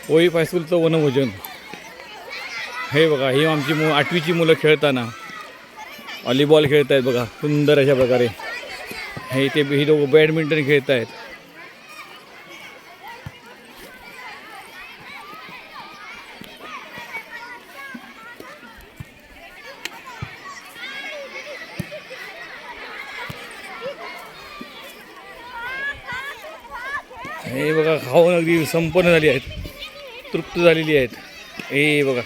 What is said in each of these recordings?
ओळीप हायस्कूलचं वनभोजन. हे बघा, ही आमची 8वीची मुलं खेळताना व्हॉलीबॉल खेळत आहेत बघा, सुंदर अशा प्रकारे. हे ते ही दोघं बॅडमिंटन खेळत आहेत. हे बघा, खाऊन अगदी संपन्न झाली आहेत, तृप्त झालेली आहेत. हे बघा,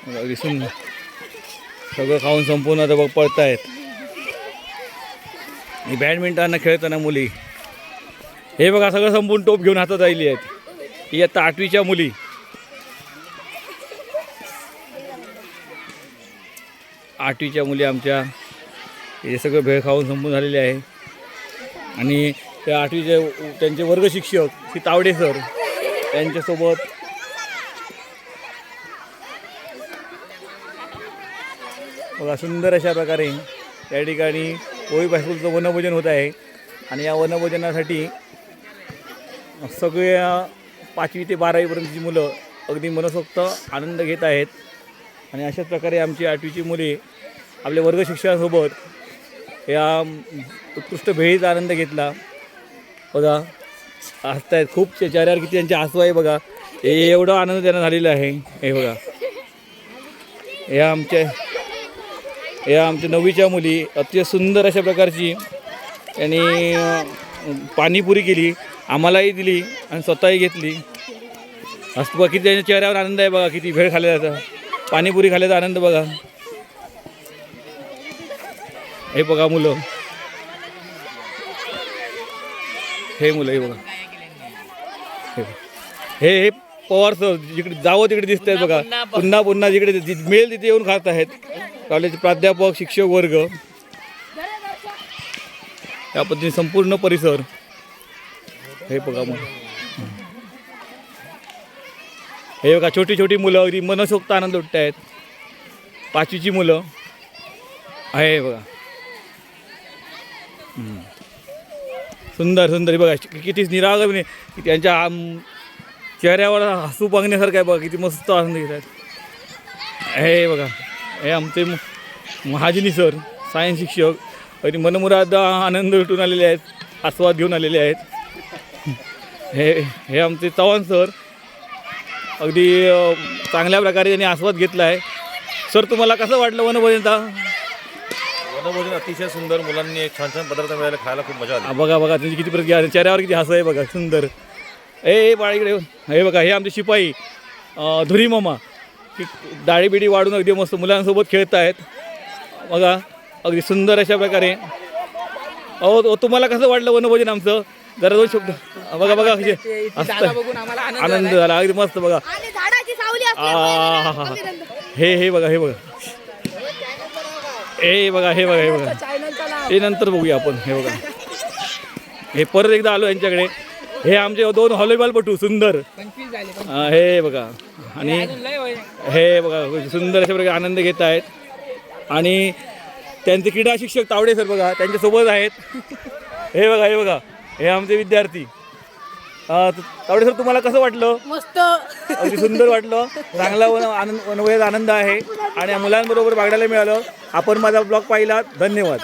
अगदी सुंदर सगळं खाऊन संपूर्ण आता बघ पळतायत. बॅडमिंटन खेळताना मुली, हे बघा सगळं संपून टोप घेऊन हातात राहिली आहेत. ही आता 8वीच्या मुली. आमच्या हे सगळं भेळ खाऊन संपून झालेले आहे. आणि त्या 8वीचे त्यांचे वर्ग शिक्षक श्री तावडे सर त्यांच्यासोबत बघा सुंदर अशा प्रकारे त्या ठिकाणी ओळीप हायस्कूलचं वनभोजन होत आहे. आणि या वनभोजनासाठी सगळ्या 5वी ते 12वीपर्यंतची मुलं अगदी मनसोक्त आनंद घेत आहेत. आणि अशाच प्रकारे आमची 8वीची मुले आपल्या वर्ग शिक्षकांसोबत या उत्कृष्ट भेळीचा आनंद घेतला. बघा हसत आहेत, खूप चेहऱ्यावर किती त्यांचे हसू आहे बघा. हे एवढा आनंद त्यांना झालेला आहे. हे बघा, या आमच्या 9वीच्या मुली अतिशय सुंदर अशा प्रकारची त्यांनी पाणीपुरी केली, आम्हालाही दिली आणि स्वतःही घेतली. असं बघा किती त्यांच्या चेहऱ्यावर आनंद आहे बघा, किती भेळ खाल्ल्याचा, पाणीपुरी खाल्ल्याचा आनंद बघा. हे बघा मुलं, हे मुलं, हे बघा, हे पवार सर जिकडे जावं तिकडे दिसत आहेत बघा. पुन्हा पुन्हा जिकडे मेल तिथे येऊन खात आहेत. कॉलेज प्राध्यापक, शिक्षक वर्ग, या पद्धतीने संपूर्ण परिसर. हे बघा मग, हे बघा छोटी छोटी मुलं अगदी मनसोक्त आनंद लुटत आहेत. 5वीची मुलं आहे बघा, सुंदर सुंदर. बघा किती निरागने त्यांच्या चेहऱ्यावर हसू बघण्यासारखं आहे बघा, किती मस्त आनंद घेत आहेत. हे बघा, हे आमचे महाजनी सर सायन्स शिक्षक आणि मनमुराद आनंद लुटून आलेले आहेत, आस्वाद घेऊन आलेले आहेत. हे आमचे चव्हाण सर अगदी चांगल्या प्रकारे त्यांनी आस्वाद घेतला आहे. सर तुम्हाला कसं वाटलं वनभोजनता? वनभोजन अतिशय सुंदर, मुलांनी छान छान पदार्थ मिळाले, खायला खूप मजा आली. बघा बघा त्यांची किती चेहऱ्यावर किती हसं आहे बघा, सुंदर. हे बाळीकडे हे बघा, हे आमचे शिपाई धुरी मामा की दाढी बिडी वाढून अगदी मस्त मुलांसोबत खेळत आहेत बघा, अगदी सुंदर अशा प्रकारे. अहो तुम्हाला कसं वाटलं वनभोजन आमचं? जरा 2 शब्द बघा बघा कसे आनंद झाला, अगदी मस्त बघा. हे बघा, हे बघा, हे बघा, हे बघा, हे बघा, हे नंतर बघूया आपण. हे बघा, हे परत एकदा आलो यांच्याकडे. हे आमचे 2 व्हॉलीबॉलपटू सुंदर, हे बघा. आणि हे बघा सुंदर अशा प्रकारे आनंद घेत आहेत. आणि त्यांचे क्रीडा शिक्षक तावडे सर बघा त्यांच्यासोबत आहेत. हे बघा, हे बघा, हे आमचे विद्यार्थी. तावडे सर तुम्हाला कसं वाटलं? मस्त, अगदी सुंदर वाटलं, चांगला वनभोजनाचा आनंद आहे. आणि मुलांबरोबर बघायला मिळालं. आपण माझा ब्लॉग पाहिला, धन्यवाद.